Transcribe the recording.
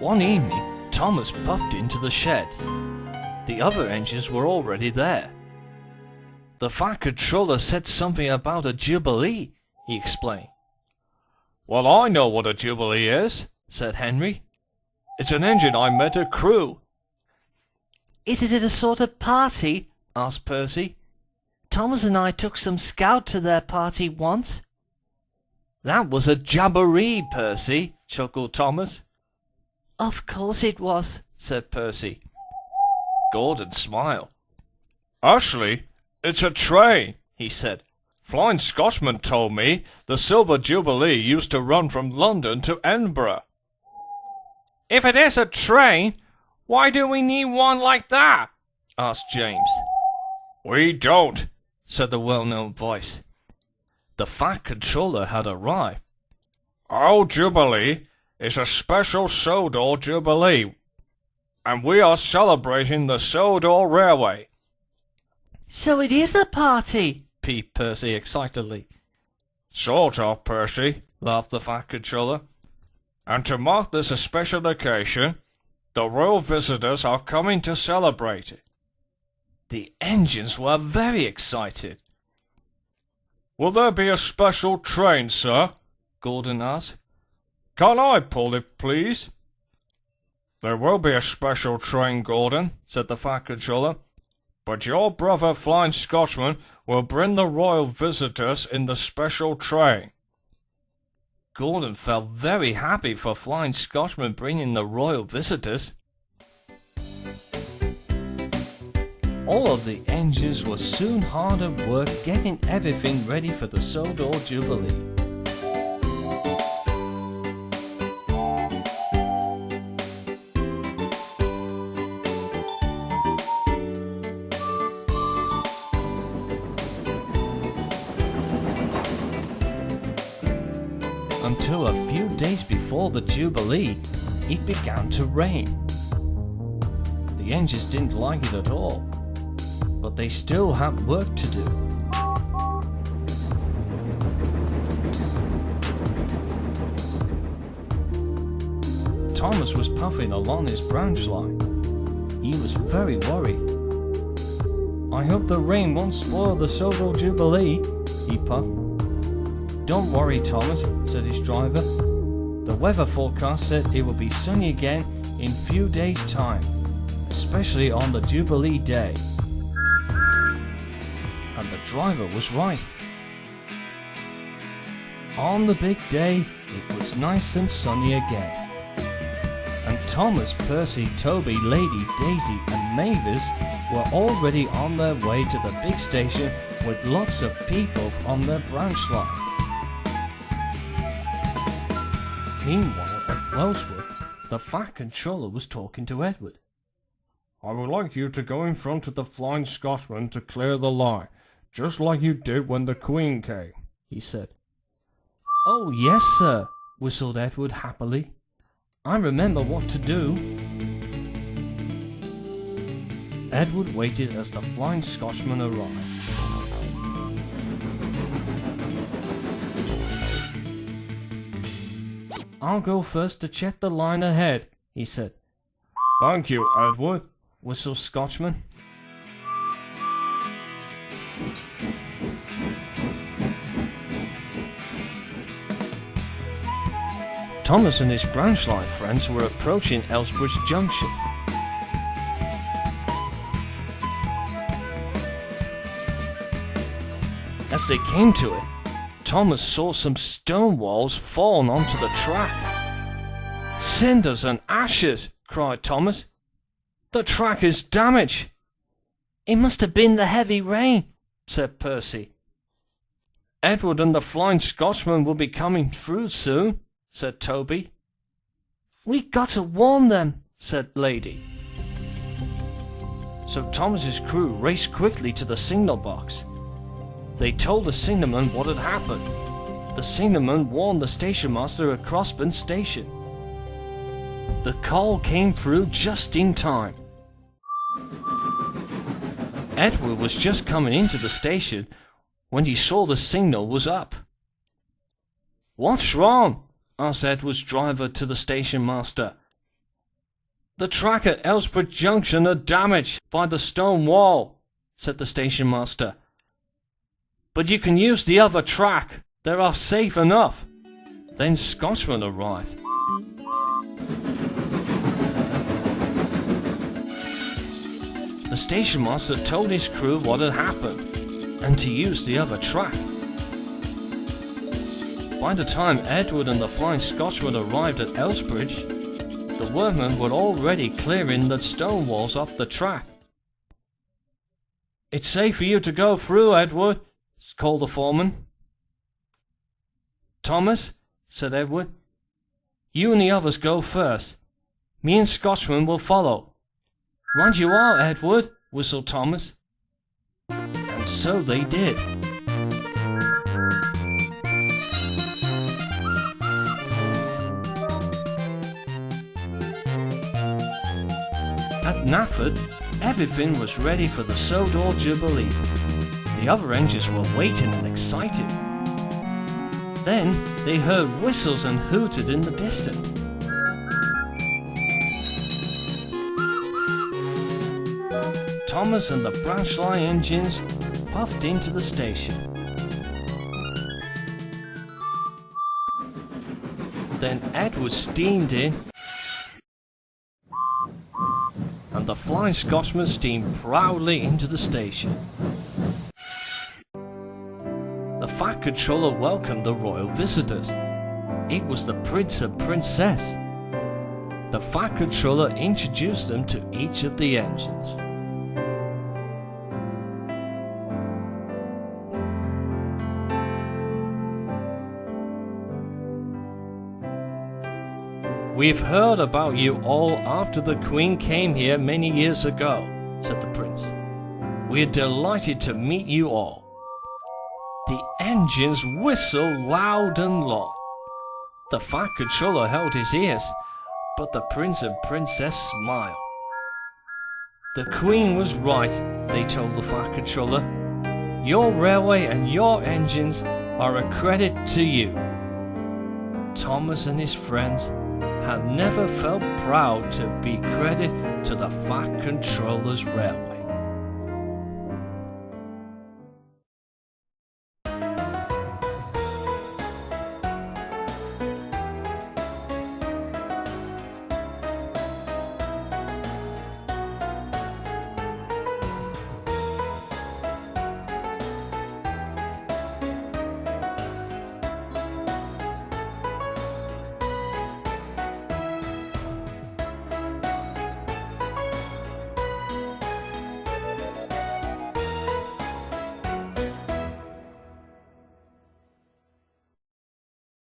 One evening, Thomas puffed into the shed. The other engines were already there. "The Fat Controller said something about a Jubilee," he explained. "Well, I know what a Jubilee is," said Henry. "It's an engine I met at Crewe." "Is it a sort of party?" asked Percy. "Thomas and I took some scout to their party once." "That was a Jamboree, Percy," chuckled Thomas. "Of course it was," said Percy. Gordon smiled. "Actually, it's a train," he said. "Flying Scotsman told me the Silver Jubilee used to run from London to Edinburgh." "If it is a train, why do we need one like that?" asked James. "We don't," said the well-known voice. The Fat Controller had arrived. "Our Jubilee is a special Sodor Jubilee, and we are celebrating the Sodor Railway." "So it is a party!" peeped Percy excitedly. "Sort of, Percy," laughed the Fat Controller. "And to mark this special occasion, the royal visitors are coming to celebrate it." The engines were very excited. "Will there be a special train, sir?" Gordon asked. "Can I pull it, please?" "There will be a special train, Gordon," said the Fat Controller. "But your brother Flying Scotsman will bring the royal visitors in the special train." Gordon felt very happy for Flying Scotsman bringing the royal visitors. All of the engines were soon hard at work getting everything ready for the Sodor Jubilee. Until a few days before the Jubilee, it began to rain. The engines didn't like it at all, but they still had work to do. Thomas was puffing along his branch line. He was very worried. "I hope the rain won't spoil the Sodor Jubilee," he puffed. "Don't worry, Thomas," said his driver. "The weather forecast said it will be sunny again in a few days' time, especially on the Jubilee day." And the driver was right. On the big day, it was nice and sunny again. And Thomas, Percy, Toby, Lady, Daisy and Mavis were already on their way to the big station with lots of people on their branch line. Meanwhile, at Wellswood, the Fat Controller was talking to Edward. "I would like you to go in front of the Flying Scotsman to clear the line, just like you did when the Queen came," he said. "Oh, yes, sir," whistled Edward happily. "I remember what to do." Edward waited as the Flying Scotsman arrived. "I'll go first to check the line ahead," he said. "Thank you, Edward," whistled Scotchman. Thomas and his branch line friends were approaching Elsbridge Junction. As they came to it, Thomas saw some stone walls fallen onto the track. "Cinders and ashes!" cried Thomas. "The track is damaged." "It must have been the heavy rain," said Percy. "Edward and the Flying Scotsman will be coming through soon," said Toby. "We got to warn them," said Lady. So Thomas's crew raced quickly to the signal box. They told the signalman what had happened. The signalman warned the station master at Crossburn Station. The call came through just in time. Edward was just coming into the station when he saw the signal was up. "What's wrong?" asked Edward's driver to the station master. "The track at Elsborough Junction are damaged by the stone wall," said the station master. "But you can use the other track. They are safe enough." Then Scotsman arrived. The station master told his crew what had happened, and to use the other track. By the time Edward and the Flying Scotsman arrived at Elsbridge, the workmen were already clearing the stone walls off the track. "It's safe for you to go through, Edward," called the foreman. "Thomas," said Edward, "you and the others go first. Me and Scotsman will follow." "Right you are, Edward," whistled Thomas. And so they did. At Nafford, everything was ready for the Sodor Jubilee. The other engines were waiting and excited. Then they heard whistles and hooted in the distance. Thomas and the branch line engines puffed into the station. Then Edward steamed in, and the Flying Scotsman steamed proudly into the station. The Fat Controller welcomed the royal visitors. It was the Prince and Princess. The Fat Controller introduced them to each of the engines. "We've heard about you all after the Queen came here many years ago," said the Prince. "We're delighted to meet you all." The engines whistled loud and long. The Fat Controller held his ears, but the Prince and Princess smiled. "The Queen was right," they told the Fat Controller. "Your railway and your engines are a credit to you." Thomas and his friends had never felt proud to be credit to the Fat Controller's railway.